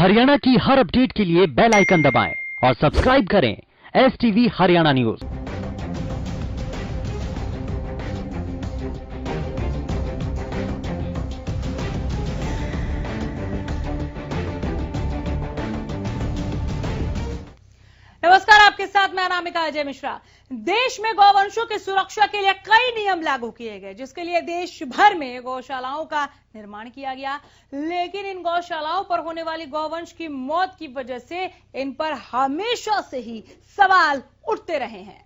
हरियाणा की हर अपडेट के लिए बेल आइकन दबाएं और सब्सक्राइब करें STV हरियाणा न्यूज। नमस्कार, आपके साथ मैं अनामिका अजय मिश्रा। देश में गौवंशों की सुरक्षा के लिए कई नियम लागू किए गए, जिसके लिए देश भर में गौशालाओं का निर्माण किया गया। लेकिन इन गौशालाओं पर होने वाली गौवंश की मौत की वजह से इन पर हमेशा से ही सवाल उठते रहे हैं।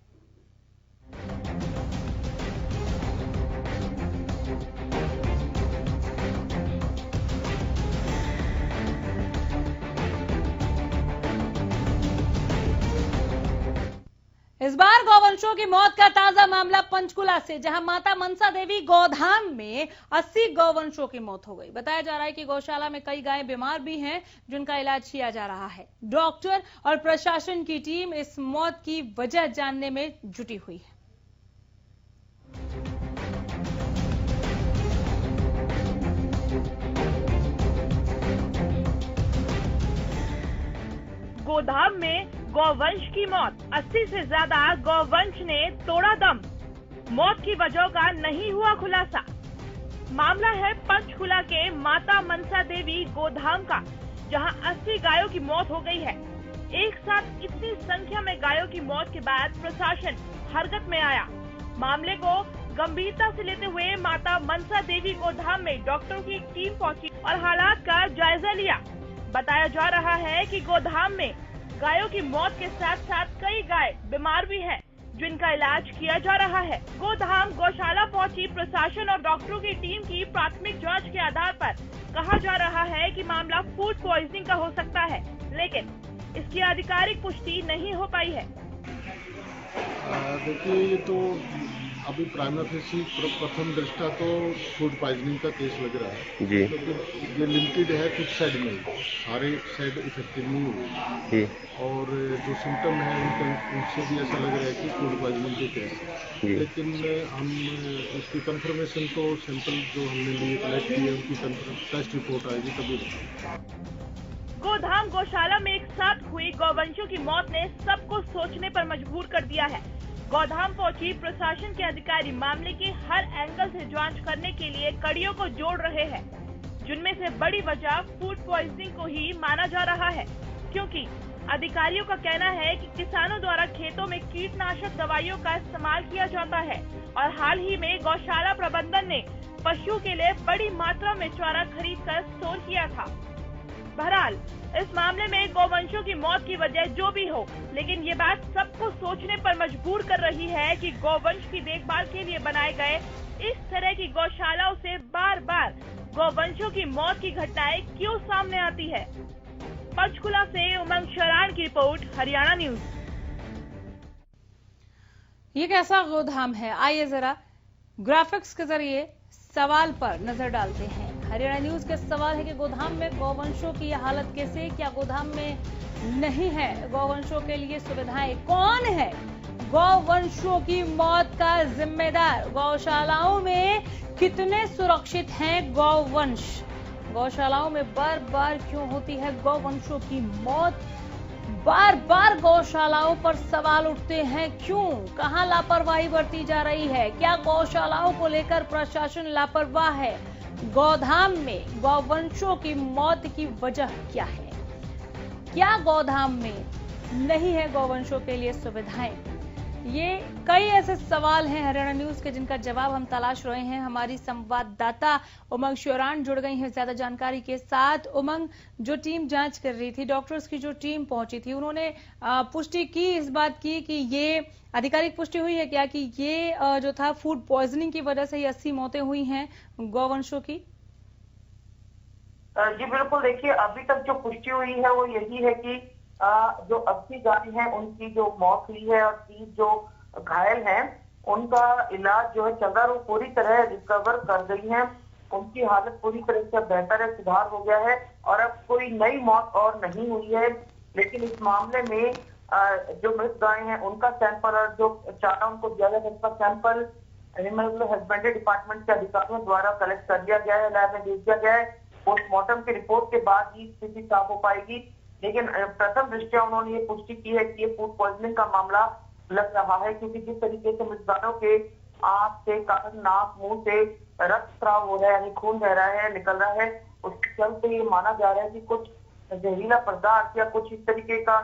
इस बार गौवंशों की मौत का ताजा मामला पंचकुला से, जहां माता मनसा देवी गौधाम में 80 गौवंशों की मौत हो गई। बताया जा रहा है कि गौशाला में कई गायें बीमार भी हैं, जिनका इलाज किया जा रहा है। डॉक्टर और प्रशासन की टीम इस मौत की वजह जानने में जुटी हुई है। गोधाम में गौवंश की मौत, 80 से ज्यादा गौवंश ने तोड़ा दम। मौत की वजह का नहीं हुआ खुलासा। मामला है पंचकुला के माता मनसा देवी गोधाम का, जहां 80 गायों की मौत हो गई है। एक साथ इतनी संख्या में गायों की मौत के बाद प्रशासन हरकत में आया। मामले को गंभीरता से लेते हुए माता मनसा देवी गोधाम में डॉक्टरों की एक टीम पहुंची और हालात का जायजा लिया। बताया जा रहा है कि गोधाम में गायों की मौत के साथ साथ कई गाय बीमार भी हैं, जिनका इलाज किया जा रहा है। गोधाम गौशाला पहुंची प्रशासन और डॉक्टरों की टीम की प्राथमिक जांच के आधार पर कहा जा रहा है कि मामला फूड पॉइजनिंग का हो सकता है, लेकिन इसकी आधिकारिक पुष्टि नहीं हो पाई है। देखिए, ये तो अभी प्राइमा फेसी प्रथम दृष्टा तो फूड पॉइजनिंग का केस लग रहा है जी, क्योंकि ये लिमिटेड है कुछ साइड में, सारे साइड इफेक्टिव नहीं हुए और जो सिम्टम है उनसे भी ऐसा लग रहा है कि फूड पॉइजनिंग के केस है। लेकिन हम उसकी कंफर्मेशन तो सैंपल जो हमने लिए कलेक्ट किए उनकी टेस्ट रिपोर्ट आएगी तभी बताएंगे। गोधाम गौशाला में एक साथ हुई गौवंशों की मौत ने सबको सोचने पर मजबूर कर दिया है। गोधाम पहुंची प्रशासन के अधिकारी मामले की हर एंगल से जांच करने के लिए कड़ियों को जोड़ रहे हैं, जिनमें से बड़ी वजह फूड पॉइजनिंग को ही माना जा रहा है, क्योंकि अधिकारियों का कहना है कि किसानों द्वारा खेतों में कीटनाशक दवाइयों का इस्तेमाल किया जाता है और हाल ही में गौशाला प्रबंधन ने पशुओं के लिए बड़ी मात्रा में चारा खरीदकर स्टोर किया था। बहरहाल इस मामले में गौवंशों की मौत की वजह जो भी हो, लेकिन ये बात सबको सोचने पर मजबूर कर रही है कि गौवंश की देखभाल के लिए बनाए गए इस तरह की गौशालाओं से बार बार गौवंशों की मौत की घटनाएं क्यों सामने आती है। पंचकुला से उमंग शरान की रिपोर्ट, हरियाणा न्यूज। ये कैसा गोधाम है, आइए जरा ग्राफिक्स के जरिए सवाल पर नजर डालते हैं। हरियाणा न्यूज के सवाल है कि गोधाम में गौवंशों की हालत कैसे, क्या गोधाम में नहीं है गौवंशों के लिए सुविधाएं? कौन है गौवंशों की मौत का जिम्मेदार? गौशालाओं में कितने सुरक्षित हैं गौवंश? गौशालाओं में बार बार क्यों होती है गौवंशों की मौत? बार बार गौशालाओं पर सवाल उठते हैं, क्यों? कहां लापरवाही बरती जा रही है? क्या गौशालाओं को लेकर प्रशासन लापरवाह है? गोधाम में गौवंशों की मौत की वजह क्या है? क्या गोधाम में नहीं है गौवंशों के लिए सुविधाएं? ये कई ऐसे सवाल हैं हरियाणा न्यूज के, जिनका जवाब हम तलाश रहे हैं। हमारी संवाददाता उमंग शरान जुड़ गई हैं ज्यादा जानकारी के साथ। उमंग, जो टीम जांच कर रही थी, डॉक्टर्स की जो टीम पहुंची थी, उन्होंने पुष्टि की, इस बात की कि ये आधिकारिक पुष्टि हुई है क्या कि ये जो था फूड पॉइजनिंग की वजह से ही 80 मौतें हुई हैं गौवंशों की? जी बिल्कुल, देखिए अभी तक जो पुष्टि हुई है वो यही है कि जो 80 गाय हैं उनकी जो मौत हुई है और 30 जो घायल हैं उनका इलाज जो है चल रहा है, वो पूरी तरह रिकवर कर गई हैं। उनकी हालत पूरी तरह से बेहतर है, सुधार हो गया है और अब कोई नई मौत और नहीं हुई है। लेकिन इस मामले में जो मृत गाय हैं उनका सैंपल और जो चारा उनको दिया गया उसका सैंपल एनिमल हस्बेंड्री डिपार्टमेंट के अधिकारियों द्वारा कलेक्ट कर लिया गया है, लैब में भेज दिया गया है। पोस्टमार्टम की रिपोर्ट के बाद ही स्थिति साफ हो पाएगी। लेकिन प्रथम दृष्टया उन्होंने ये पुष्टि की है कि ये फूड पॉइजनिंग का मामला लग रहा है, क्योंकि जिस तरीके से मृतकों के आंख से, कान, नाक, मुंह से रक्तस्राव हो रहा है, यानी खून बह रहा है, निकल रहा है, उसके चलते ये माना जा रहा है कि कुछ जहरीला पदार्थ या कुछ इस तरीके का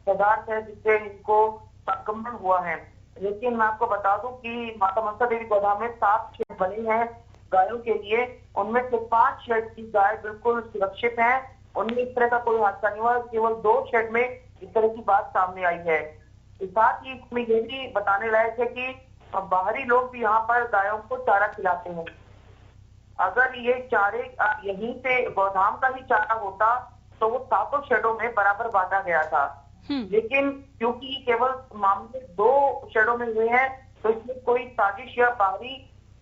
पदार्थ है जिससे इनको संक्रमण हुआ है। लेकिन मैं आपको बता दूं कि माता मनसा देवी गोदाम में 7 शेड बने हैं गायों के लिए, उनमें से 5 शेड की गाय बिल्कुल सुरक्षित हैं, उनमें इस तरह का कोई हादसा नहीं हुआ। केवल 2 शेड में इस तरह की बात सामने आई है। साथ ही इसमें ये भी बताने लायक है कि बाहरी लोग भी यहाँ पर गायों को चारा खिलाते हैं। अगर ये चारे यहीं से गोदाम का ही चारा होता तो वो 7 शेडों में बराबर बांटा गया था। लेकिन क्योंकि केवल मामले 2 शेडों में हुए हैं, तो इसमें कोई साजिश या बाहरी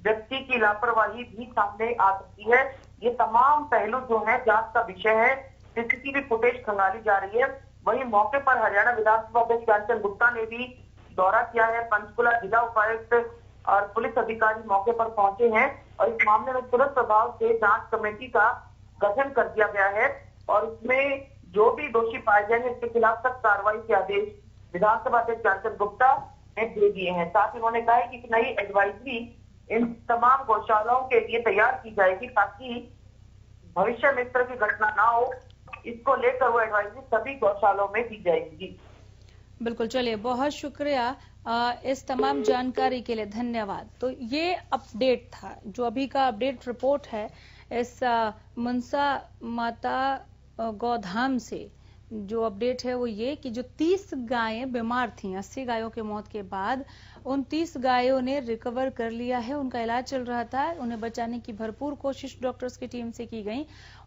व्यक्ति की लापरवाही भी सामने आ सकती है। ये तमाम पहलू जो है जांच का विषय है। सीसीटीवी फुटेज खंगाली जा रही है। वहीं मौके पर हरियाणा विधानसभा अध्यक्ष ज्ञानचंद गुप्ता ने भी दौरा किया है। पंचकुला जिला उपायुक्त और पुलिस अधिकारी मौके पर पहुंचे हैं और इस मामले में तुरंत प्रभाव से जांच कमेटी का गठन कर दिया गया है और इसमें जो भी दोषी पाए जाएंगे इसके खिलाफ सख्त कार्रवाई के आदेश विधानसभा अध्यक्ष ज्ञानचंद गुप्ता ने दे दिए हैं। साथ ही उन्होंने कहा है कि नई एडवाइजरी इन तमाम गौशालाओं के लिए तैयार की जाएगी ताकि भविष्य में इस तरह की घटना ना हो। इसको लेकर वो एडवाइजरी सभी गौशालाओं में दी जाएगी। बिल्कुल, चलिए, बहुत शुक्रिया इस तमाम जानकारी के लिए, धन्यवाद। तो ये अपडेट था, जो अभी का अपडेट रिपोर्ट है इस मनसा माता गोधाम से। जो अपडेट है वो ये कि जो 30 गायें बीमार थीं, 80 गायों के मौत के बाद उन 30 गायों ने रिकवर कर लिया है। उनका इलाज चल रहा था, उन्हें बचाने की भरपूर कोशिश डॉक्टर्स की टीम से की गई,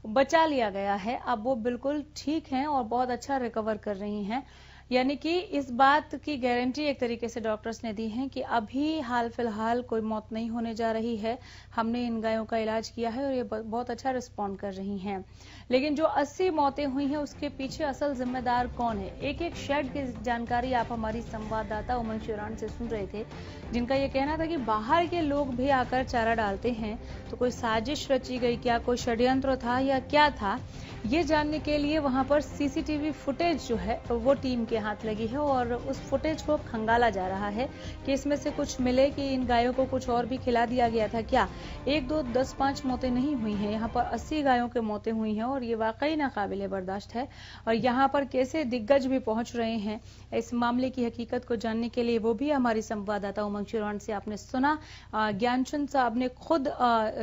बचा लिया गया है। अब वो बिल्कुल ठीक हैं और बहुत अच्छा रिकवर कर रही हैं। यानी कि इस बात की गारंटी एक तरीके से डॉक्टर्स ने दी है कि अभी हाल फिलहाल कोई मौत नहीं होने जा रही है। हमने इन गायों का इलाज किया है और ये बहुत अच्छा रिस्पॉन्ड कर रही हैं। लेकिन जो 80 मौतें हुई हैं उसके पीछे असल जिम्मेदार कौन है? एक एक शेड की जानकारी आप हमारी संवाददाता उमंग शिवरान से सुन रहे थे, जिनका ये कहना था कि बाहर के लोग भी आकर चारा डालते हैं। तो कोई साजिश रची गई क्या, कोई षड्यंत्र था या क्या था, ये जानने के लिए वहां पर सीसीटीवी फुटेज जो है वो टीम के हाथ लगी है और उस फुटेज को खंगाला जा रहा है कि इसमें से कुछ मिले कि इन गायों को कुछ और भी खिला दिया गया था क्या। 1, 2, 10, 5 मौतें नहीं हुई हैं, यहाँ पर 80 गायों के मौतें हुई हैं और ये वाकई नाकाबिले बर्दाश्त है। और यहाँ पर कैसे दिग्गज भी पहुंच रहे हैं इस मामले की हकीकत को जानने के लिए, वो भी हमारी संवाददाता उमंग शिवरान से आपने सुना। ज्ञानचंद साहब ने खुद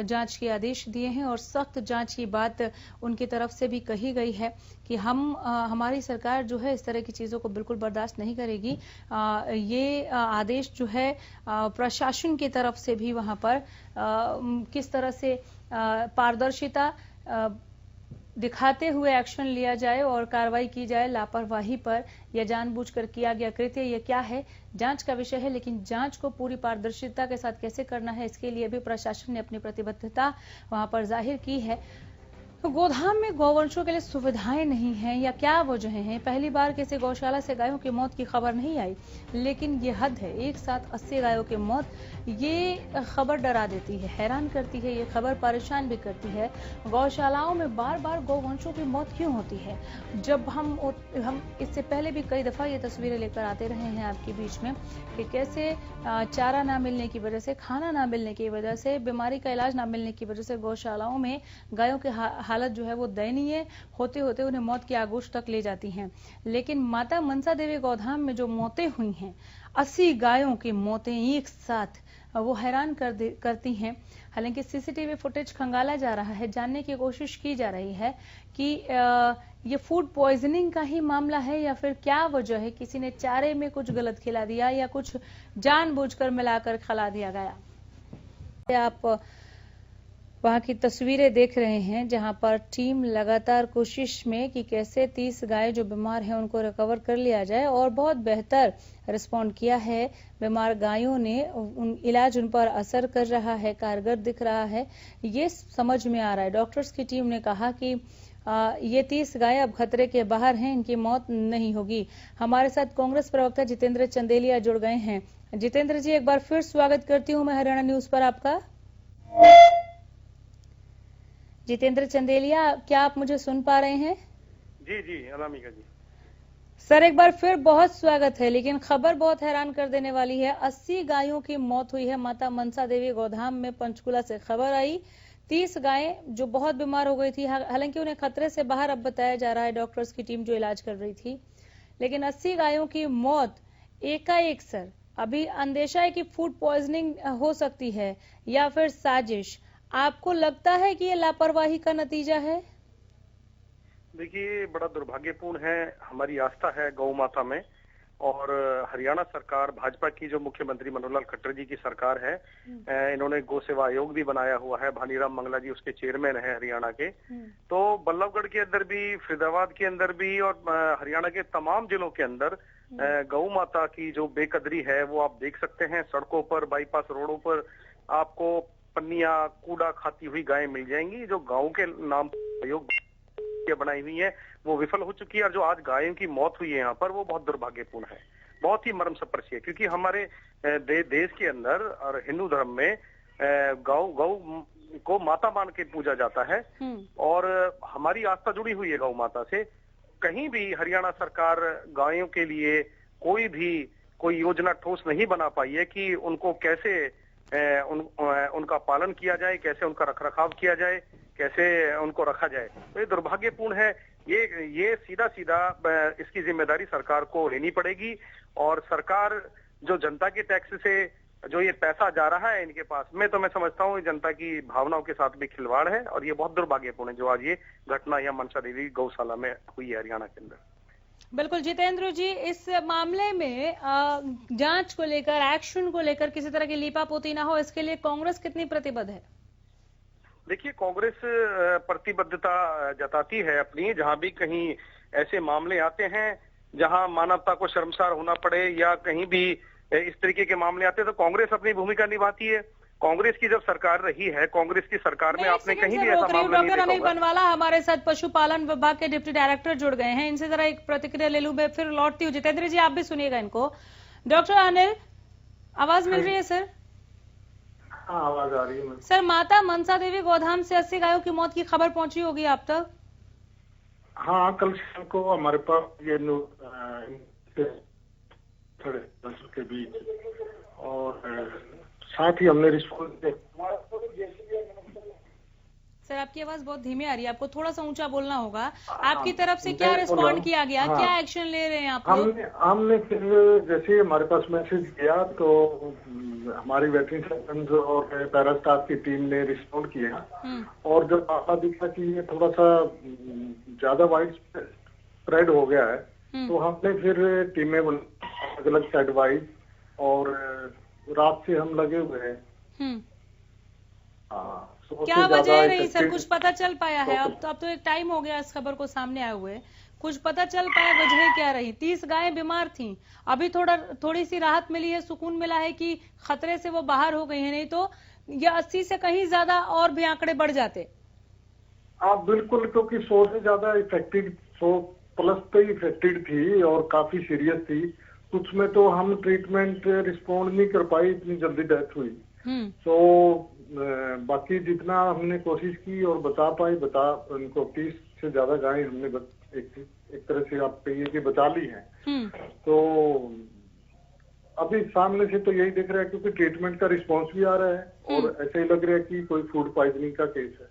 जांच के आदेश दिए हैं और सख्त जांच की बात उनकी तरफ से भी कही गई है कि हमारी सरकार जो है इस तरह की चीजों को बिल्कुल बर्दाश्त नहीं करेगी। ये आदेश जो है प्रशासन की तरफ से भी वहां पर किस तरह से पारदर्शिता दिखाते हुए एक्शन लिया जाए और कार्रवाई की जाए लापरवाही पर या जानबूझकर किया गया कृत्य, ये क्या है जांच का विषय है। लेकिन जांच को पूरी पारदर्शिता के साथ कैसे करना है, इसके लिए भी प्रशासन ने अपनी प्रतिबद्धता वहां पर जाहिर की है। तो गोधाम में गौवंशों के लिए सुविधाएं नहीं हैं या क्या वजह हैं? पहली बार किसी गौशाला से गायों की मौत की खबर नहीं आई, लेकिन ये हद है। एक साथ 80 गायों की मौत, ये खबर डरा देती है, हैरान करती है, ये खबर परेशान भी करती है। गौशालाओं में बार बार गौवंशों की मौत क्यों होती है? जब हम इससे पहले भी कई दफा ये तस्वीरें लेकर आते रहे हैं आपके बीच में कि कैसे चारा ना मिलने की वजह से, खाना ना मिलने की वजह से, बीमारी का इलाज ना मिलने की वजह से गौशालाओं में गायों के हालत जो है वो दयनीय होते होते उन्हें मौत की आगोश तक ले जाती हैं। लेकिन माता मनसा देवी गोधाम में जो मौतें हुई हैं, 80 गायों की मौतें एक साथ, वो हैरान करती हैं। हालांकि सीसीटीवी फुटेज खंगाला जा रहा है, जानने की कोशिश की जा रही है कि ये फूड पॉइजनिंग का ही मामला है या फिर क्या वजह है, किसी ने चारे में कुछ गलत खिला दिया या कुछ जानबूझकर मिलाकर खिला दिया गया। आप वहां की तस्वीरें देख रहे हैं जहां पर टीम लगातार कोशिश में कि कैसे 30 गाय जो बीमार हैं उनको रिकवर कर लिया जाए और बहुत बेहतर रिस्पॉन्ड किया है बीमार गायों ने। इलाज उन पर असर कर रहा है, कारगर दिख रहा है, ये समझ में आ रहा है। डॉक्टर्स की टीम ने कहा कि ये 30 गाय अब खतरे के बाहर हैं, इनकी मौत नहीं होगी। हमारे साथ कांग्रेस प्रवक्ता जितेंद्र चंदेलिया जुड़ गए हैं। जितेंद्र जी, एक बार फिर स्वागत करती हूँ मैं हरियाणा न्यूज पर आपका। जितेंद्र चंदेलिया, क्या आप मुझे सुन पा रहे हैं? जी जी अनामिका जी। सर, एक बार फिर बहुत स्वागत है, लेकिन खबर बहुत हैरान कर देने वाली है। 80 गायों की मौत हुई है माता मनसा देवी गौधाम में। पंचकुला से खबर आई 30 गायें जो बहुत बीमार हो गई थी, हालांकि उन्हें खतरे से बाहर अब बताया जा रहा है, डॉक्टर्स की टीम जो इलाज कर रही थी, लेकिन 80 गायों की मौत एकाएक। सर, अभी अंदेशा है कि फूड पॉइजनिंग हो सकती है या फिर साजिश। आपको लगता है कि ये लापरवाही का नतीजा है? देखिए, बड़ा दुर्भाग्यपूर्ण है। हमारी आस्था है गौ माता में, और हरियाणा सरकार, भाजपा की जो मुख्यमंत्री मनोहर लाल खट्टर जी की सरकार है, इन्होंने गौ सेवा आयोग भी बनाया हुआ है। भानीराम मंगला जी उसके चेयरमैन है हरियाणा के। तो बल्लभगढ़ के अंदर भी, फरीदाबाद के अंदर भी, और हरियाणा के तमाम जिलों के अंदर गौ माता की जो बेकदरी है वो आप देख सकते हैं। सड़कों पर, बाईपास रोडों पर आपको पन्नियां, कूड़ा खाती हुई गायें मिल जाएंगी। जो गाँव के नाम आयोग बनाई हुई है वो विफल हो चुकी है, और जो आज गायों की मौत हुई है यहाँ पर वो बहुत दुर्भाग्यपूर्ण है, बहुत ही मर्मस्पर्शी है। क्योंकि हमारे देश के अंदर और हिंदू धर्म में गौ को माता मान के पूजा जाता है, और हमारी आस्था जुड़ी हुई है गौ माता से। कहीं भी हरियाणा सरकार गायों के लिए कोई योजना ठोस नहीं बना पाई है कि उनको कैसे उनका पालन किया जाए, कैसे उनका रखरखाव किया जाए, कैसे उनको रखा जाए। तो ये दुर्भाग्यपूर्ण है। ये सीधा इसकी जिम्मेदारी सरकार को लेनी पड़ेगी, और सरकार जो जनता के टैक्स से जो ये पैसा जा रहा है इनके पास में, तो मैं समझता हूँ जनता की भावनाओं के साथ भी खिलवाड़ है, और ये बहुत दुर्भाग्यपूर्ण है जो आज ये घटना यहाँ मनसा देवी गौशाला में हुई है हरियाणा के अंदर। बिल्कुल जितेंद्र जी, इस मामले में जांच को लेकर, एक्शन को लेकर किसी तरह की लीपापोती ना हो, इसके लिए कांग्रेस कितनी प्रतिबद्ध है? देखिए, कांग्रेस प्रतिबद्धता जताती है अपनी। जहां भी कहीं ऐसे मामले आते हैं जहां मानवता को शर्मसार होना पड़े, या कहीं भी इस तरीके के मामले आते हैं, तो कांग्रेस अपनी भूमिका निभाती है। कांग्रेस की जब सरकार रही है, कांग्रेस की सरकार में आपने कहीं भी ऐसा मामला नहीं देखा डॉक्टर अनिल होगा। बनवाला हमारे साथ पशुपालन विभाग के डिप्टी डायरेक्टर जुड़ गए हैं, इनसे जरा एक प्रतिक्रिया ले लूं, मैं फिर लौटती हूँ। जितेंद्र जी, आप भी सुनिएगा इनको। डॉक्टर अनिल, आवाज मिल रही है सर? हाँ, आवाज आ रही है। सर, माता मनसा देवी गौधाम से 80 गायों की मौत की खबर पहुंची होगी आप तक? हाँ, कल शाम को हमारे पास ये के बीच, और साथ ही हमने रिस्पॉन्स। सर, आपकी आवाज बहुत धीमी आ रही है, आपको थोड़ा सा ऊंचा बोलना होगा। आपकी तरफ से क्या रिस्पॉन्ड किया गया? हाँ, क्या एक्शन ले रहे हैं आप लोग? हमने फिर जैसे हमारे पास मैसेज गया तो हमारी वेटरिंग सर्जन और पैरा स्टाफ की टीम ने रिस्पॉन्ड किया, और जब मामला दिखा कि ये थोड़ा सा ज्यादा वाइड स्प्रेड हो गया है, तो हमने फिर टीमें अलग अलग साइड वाइज, और रात से हम लगे हुए हैं। क्या वजह रही सर, कुछ पता चल पाया है? अब तो एक टाइम हो गया इस खबर को सामने आए हुए, कुछ पता चल पाया वजह क्या रही? 30 गायें बीमार थीं, अभी थोड़ी सी राहत मिली है, सुकून मिला है कि खतरे से वो बाहर हो गई है, नहीं तो ये 80 से कहीं ज्यादा और भी आंकड़े बढ़ जाते। बिल्कुल, क्योंकि 100 से ज्यादा इफेक्टेड, 100 प्लस तो इफेक्टेड थी और काफी सीरियस थी। कुछ में तो हम ट्रीटमेंट रिस्पॉन्ड नहीं कर पाई, इतनी जल्दी डेथ हुई। तो बाकी जितना हमने कोशिश की और उनको 30 से ज्यादा गायें हमने एक तरह से आप कहिए कि बचा ली हैं। तो अभी सामने से तो यही दिख रहा है, क्योंकि ट्रीटमेंट का रिस्पांस भी आ रहा है, और ऐसे ही लग रहा है कि कोई फूड पॉइजनिंग का केस है।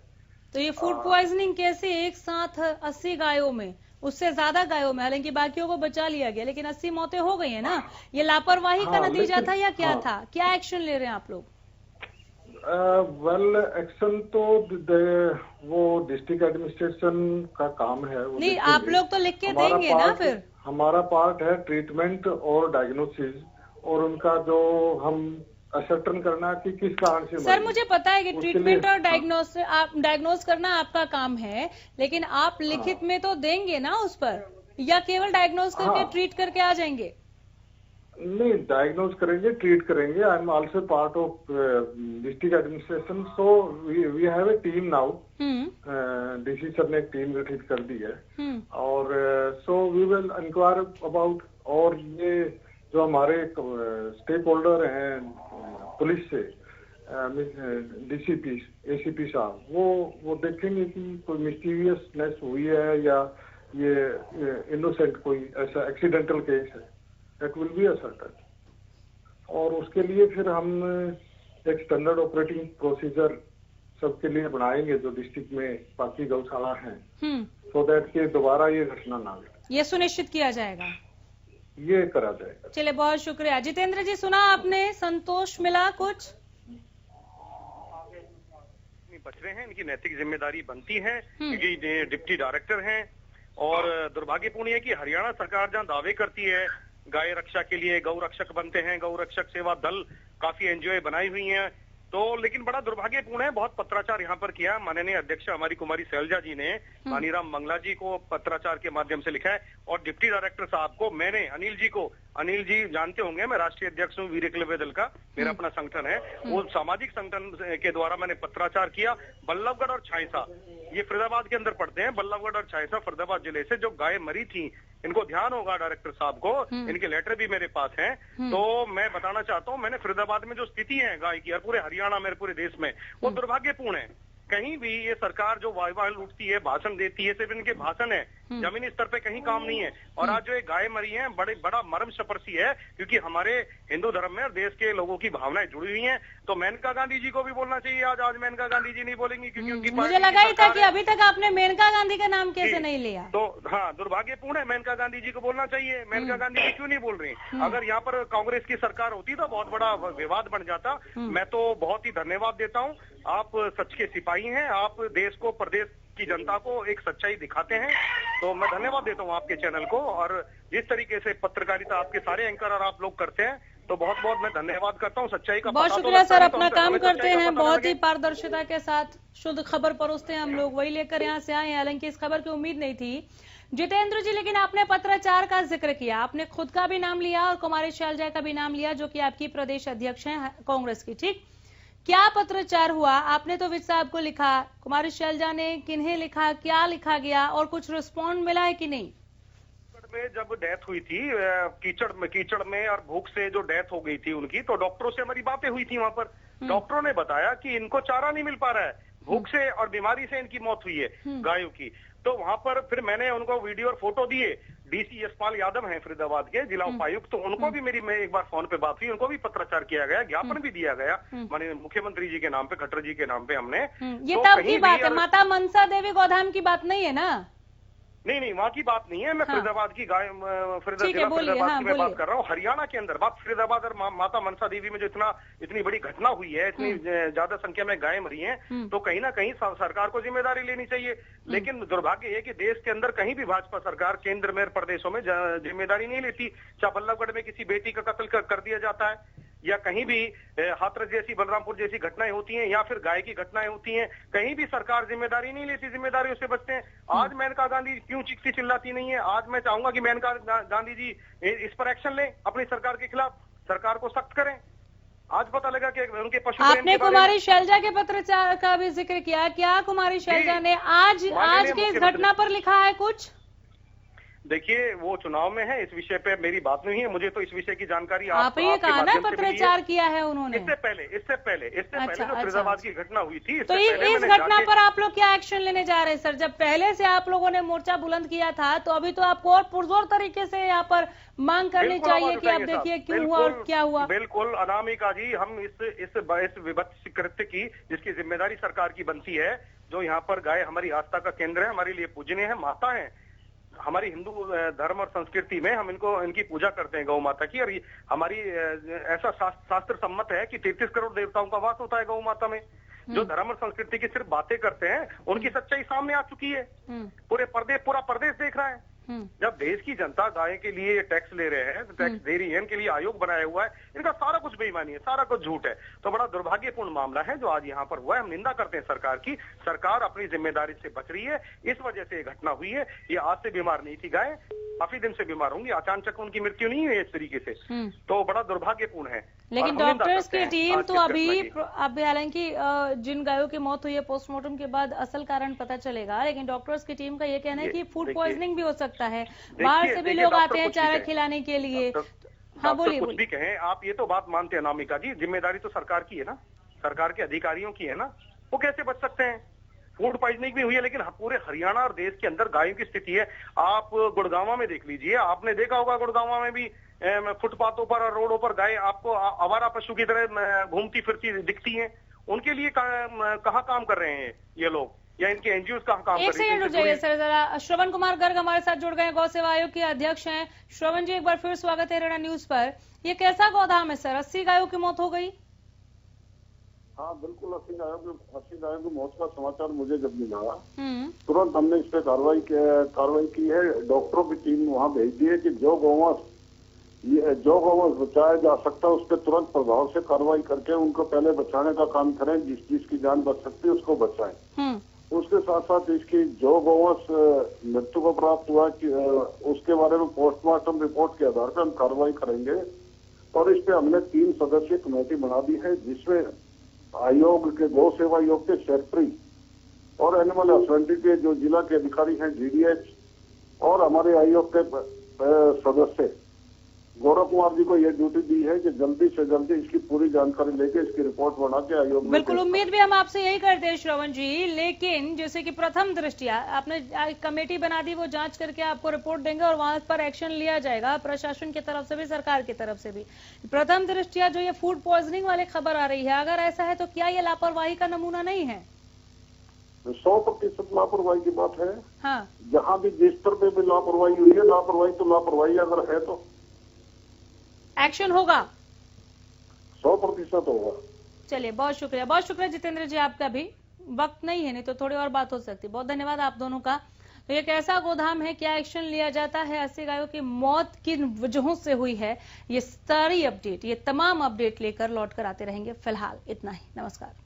तो ये फूड पॉइजनिंग कैसे एक साथ 80 गायों में, उससे ज्यादा गायों में, हालांकि बाकियों को बचा लिया गया, लेकिन 80 मौतें हो गई है ना? ये लापरवाही का नतीजा था या क्या था? क्या एक्शन ले रहे हैं आप लोग? वेल, एक्शन तो वो डिस्ट्रिक्ट एडमिनिस्ट्रेशन का काम है। नहीं, आप लोग तो लिख के देंगे ना फिर? हमारा पार्ट है ट्रीटमेंट और डायग्नोसिस, और उनका जो हम असर्टन करना कि किस कारण से। सर, मुझे पता है कि ट्रीटमेंट और डायग्नोस करना आपका काम है, लेकिन आप लिखित में तो देंगे ना उस पर, या केवल डायग्नोस करके ट्रीट करके आ जाएंगे? नहीं, डायग्नोज करेंगे, ट्रीट करेंगे। I am also part of district administration, so we have a team now. DC sir ने एक टीम गठित कर दी है, और so we will inquire about. और ये जो हमारे स्टेक होल्डर हैं पुलिस से, डीसीपी एसीपी साहब वो देखेंगे कि कोई मिस्टीरियसनेस हुई है या ये इनोसेंट कोई ऐसा एक्सीडेंटल केस है, दैट विल बी असर्टेन। और उसके लिए फिर हम एक स्टैंडर्ड ऑपरेटिंग प्रोसीजर सबके लिए बनाएंगे जो डिस्ट्रिक्ट में बाकी गौशाला हैं, सो दैट कि दोबारा ये घटना ना घटे, ये सुनिश्चित किया जाएगा, ये करा जाएगा। चलिए बहुत शुक्रिया। जितेंद्र जी, सुना आपने, संतोष मिला कुछ? बच रहे हैं, इनकी नैतिक जिम्मेदारी बनती है क्योंकि डिप्टी डायरेक्टर हैं। और दुर्भाग्यपूर्ण है कि हरियाणा सरकार जहां दावे करती है गाय रक्षा के लिए गौ रक्षक बनते हैं, गौ रक्षक सेवा दल काफी एनजीओ बनाई हुई हैं, तो लेकिन बड़ा दुर्भाग्यपूर्ण है, बहुत पत्राचार यहाँ पर किया। माननीय अध्यक्ष हमारी कुमारी शैलजा जी ने भानीराम मंगला जी को पत्राचार के माध्यम से लिखा है और डिप्टी डायरेक्टर साहब को मैंने अनिल जी जानते होंगे, मैं राष्ट्रीय अध्यक्ष हूँ वीर एकलव्य दल का, मेरा अपना संगठन है, वो सामाजिक संगठन के द्वारा मैंने पत्राचार किया। बल्लभगढ़ और छाइसा, ये फरीदाबाद के अंदर पड़ते हैं, बल्लभगढ़ और छाइसा फरीदाबाद जिले से जो गाय मरी थी, इनको ध्यान होगा डायरेक्टर साहब को, इनके लेटर भी मेरे पास हैं। तो मैं बताना चाहता हूँ, मैंने फरीदाबाद में जो स्थिति है गाय की और पूरे हरियाणा में पूरे देश में, वो दुर्भाग्यपूर्ण है। कहीं भी ये सरकार जो वाह लूटती है, भाषण देती है, सिर्फ इनके भाषण है, जमीनी स्तर पे कहीं काम नहीं है। और आज जो ये गाय मरी है बड़ा मर्म स्पर्शी है, क्योंकि हमारे हिंदू धर्म में और देश के लोगों की भावनाएं जुड़ी हुई हैं। तो मेनका गांधी जी को भी बोलना चाहिए। आज मेनका गांधी जी नहीं बोलेंगी क्योंकि उनकी मुझे लगा ही था कि अभी तक आपने मेनका गांधी का नाम कैसे नहीं लिया। तो हाँ, दुर्भाग्यपूर्ण है, मेनका गांधी जी को बोलना चाहिए। मेनका गांधी जी क्यों नहीं बोल रही? अगर यहाँ पर कांग्रेस की सरकार होती तो बहुत बड़ा विवाद बन जाता। मैं तो बहुत ही धन्यवाद देता हूँ, आप सच के सिपाही हैं, आप देश को, प्रदेश की जनता को एक सच्चाई दिखाते हैं, तो मैं धन्यवाद देता हूं आपके चैनल को। और जिस तरीके से पत्रकारिता आपके सारे एंकर और आप लोग करते हैं, तो बहुत बहुत मैं धन्यवाद करता हूं। सच्चाई का बहुत शुक्रिया सर, अपना काम करते हैं, बहुत ही पारदर्शिता के साथ शुद्ध खबर परोसते हैं हम लोग, वही लेकर यहाँ से आए हैं। हालांकि इस खबर की उम्मीद नहीं थी जितेंद्र जी, लेकिन आपने पत्राचार का जिक्र किया, आपने खुद का भी नाम लिया और कुमारी शैलजा का भी नाम लिया, जो कि आपकी प्रदेश अध्यक्ष हैं कांग्रेस की। ठीक, क्या पत्राचार हुआ? आपने तो विज साहब को लिखा, कुमारी शैलजा ने किन्हें लिखा, क्या लिखा गया और कुछ रिस्पॉन्ड मिला है कि नहीं? में जब डेथ हुई थी कीचड़ में और भूख से जो डेथ हो गई थी उनकी, तो डॉक्टरों से हमारी बातें हुई थी वहां पर। डॉक्टरों ने बताया कि इनको चारा नहीं मिल पा रहा है, भूख से और बीमारी से इनकी मौत हुई है गायों की। तो वहां पर फिर मैंने उनको वीडियो और फोटो दिए। डीसी यशपाल यादव हैं फरीदाबाद के जिला उपायुक्त, तो उनको भी मेरी एक बार फोन पे बात हुई, उनको भी पत्रचार किया गया, ज्ञापन भी दिया गया माननीय मुख्यमंत्री जी के नाम पे, खट्टर जी के नाम पे हमने। ये तब की बात है, माता मनसा देवी गोधाम की बात नहीं है ना? नहीं, वहाँ की बात नहीं है। मैं फरीदाबाद की गाय फरीदाबाद की मैं बात कर रहा हूँ। हरियाणा के अंदर बात फरीदाबाद और माता मनसा देवी में जो इतनी बड़ी घटना हुई है, इतनी ज्यादा संख्या में गाय मरी हैं, तो कहीं ना कहीं सरकार को जिम्मेदारी लेनी चाहिए। लेकिन दुर्भाग्य है कि देश के अंदर कहीं भी भाजपा सरकार केंद्र में प्रदेशों में जिम्मेदारी नहीं लेती। चाहे बल्लभगढ़ में किसी बेटी का कत्ल कर दिया जाता है, या कहीं भी हाथरस जैसी, बलरामपुर जैसी घटनाएं होती हैं, या फिर गाय की घटनाएं होती हैं, कहीं भी सरकार जिम्मेदारी नहीं लेती, जिम्मेदारियों से बचते हैं। आज मेनका गांधी क्यों चीखती चिल्लाती नहीं है? आज मैं चाहूंगा कि मेनका गांधी जी इस पर एक्शन लें, अपनी सरकार के खिलाफ सरकार को सख्त करें। आज पता लगा कि उनके पशु, आपने कुमारी शैलजा के पत्रचार का भी जिक्र किया, क्या कुमारी शैलजा ने आज के इस घटना पर लिखा है कुछ? देखिए, वो चुनाव में है, इस विषय पे मेरी बात नहीं है, मुझे तो इस विषय की जानकारी आप ही कहा ना पत्रचार किया है उन्होंने। इससे पहले जो फरीदाबाद की घटना हुई थी, तो इस घटना पर आप लोग क्या एक्शन लेने जा रहे हैं सर? जब पहले से आप लोगों ने मोर्चा बुलंद किया था, तो अभी तो आपको और पुरजोर तरीके से यहाँ पर मांग करनी चाहिए कि आप देखिए क्यों हुआ और क्या हुआ। बिल्कुल अनामिका जी, हम इस विभत्स कृत्य की, जिसकी जिम्मेदारी सरकार की बनती है, जो यहाँ पर गाय हमारी आस्था का केंद्र है, हमारे लिए पूजनीय है, माता है। हमारी हिंदू धर्म और संस्कृति में हम इनकी पूजा करते हैं, गौ माता की। और हमारी ऐसा शास्त्र सम्मत है कि 33 करोड़ देवताओं का वास होता है गौ माता में। जो धर्म और संस्कृति की सिर्फ बातें करते हैं, उनकी सच्चाई सामने आ चुकी है। पूरा प्रदेश देख रहा है। जब देश की जनता गाय के लिए टैक्स ले रहे हैं, टैक्स दे रही है, इनके लिए आयोग बनाया हुआ है, इनका सारा कुछ बेईमानी है, सारा कुछ झूठ है। तो बड़ा दुर्भाग्यपूर्ण मामला है जो आज यहाँ पर हुआ है। हम निंदा करते हैं सरकार की, सरकार अपनी जिम्मेदारी से बच रही है, इस वजह से ये घटना हुई है। ये आज से बीमार नहीं थी गाय, काफी दिन से बीमार होंगी, अचानक उनकी मृत्यु नहीं हुई इस तरीके से, तो बड़ा दुर्भाग्यपूर्ण है। लेकिन डॉक्टर्स की टीम तो अभी हालांकि जिन गायों की मौत हुई है, पोस्टमार्टम के बाद असल कारण पता चलेगा, लेकिन डॉक्टर्स की टीम का ये कहना है कि फूड पॉइजनिंग भी हो सकता है, बाहर से भी लोग आते हैं चारा खिलाने के लिए। हाँ बोलिए। कुछ भी कहें आप, ये तो बात मानते हैं अनामिका जी, जिम्मेदारी तो सरकार की है ना। सरकार के अधिकारियों की है ना, वो कैसे बच सकते हैं? फूड पॉइजनिंग भी हुई है, लेकिन पूरे हरियाणा और देश के अंदर गायों की स्थिति है। आप गुड़गांव में देख लीजिए, आपने देखा होगा गुड़गांव में भी फुटपाथों पर और रोडों पर गाय आपको आवारा पशु की तरह घूमती फिरती दिखती हैं। उनके लिए कहाँ काम कर रहे हैं ये लोग, या इनके एनजीओ कहाँ काम कर रहे हैं? एक सेकंड रुक जाइए सर जरा। श्रवण कुमार गर्ग हमारे साथ जुड़ गए, गौ सेवा आयोग के अध्यक्ष हैं। श्रवण जी, एक बार फिर स्वागत है हरियाणा न्यूज पर। ये कैसा गोदाम है सर? 80 गायों की मौत हो गई। हाँ बिल्कुल, 80 गायों की मौत का समाचार मुझे जब मिला तुरंत हमने इस पे कार्रवाई की है। डॉक्टरों की टीम वहाँ भेज दी है कि जो गौवंश बचाया जा सकता है उस पर तुरंत प्रभाव से कार्रवाई करके उनको पहले बचाने का काम करें। जिसकी जान बच सकती है उसको बचाएं। उसके साथ साथ इसकी जो गौवंश मृत्यु को प्राप्त हुआ कि उसके बारे में पोस्टमार्टम रिपोर्ट के आधार पर हम कार्रवाई करेंगे। और इस पे हमने 3 सदस्यीय कमेटी बना दी है, जिसमें आयोग के गौ सेवा आयोग के सेक्रेटरी और एनिमल हस्बेंड्री के जो जिला के अधिकारी हैं जीडीएच और हमारे आयोग के सदस्य गौरव कुमार जी को यह ड्यूटी दी है कि जल्दी से जल्दी इसकी पूरी जानकारी लेके इसकी रिपोर्ट बना के आयोग में। बिल्कुल, उम्मीद भी हम आपसे यही करते हैं श्रवण जी। लेकिन जैसे कि प्रथम दृष्टिया आपने कमेटी बना दी, वो जांच करके आपको रिपोर्ट देंगे और वहां पर एक्शन लिया जाएगा, प्रशासन की तरफ से भी सरकार की तरफ से भी। प्रथम दृष्टिया जो ये फूड पॉइजनिंग वाली खबर आ रही है, अगर ऐसा है तो क्या ये लापरवाही का नमूना नहीं है? 100% लापरवाही की बात है। हाँ, जहाँ भी जिस स्तर पे भी लापरवाही हुई है, लापरवाही तो लापरवाही अगर है तो एक्शन होगा, 100% होगा। चलिए, बहुत शुक्रिया जितेंद्र जी, आपका भी वक्त नहीं है, नहीं तो थोड़ी और बात हो सकती। बहुत धन्यवाद आप दोनों का। तो ये कैसा गोदाम है, क्या एक्शन लिया जाता है, 80 गायों की मौत किन वजहों से हुई है, ये सारी अपडेट, ये तमाम अपडेट लेकर लौट कर आते रहेंगे। फिलहाल इतना ही, नमस्कार।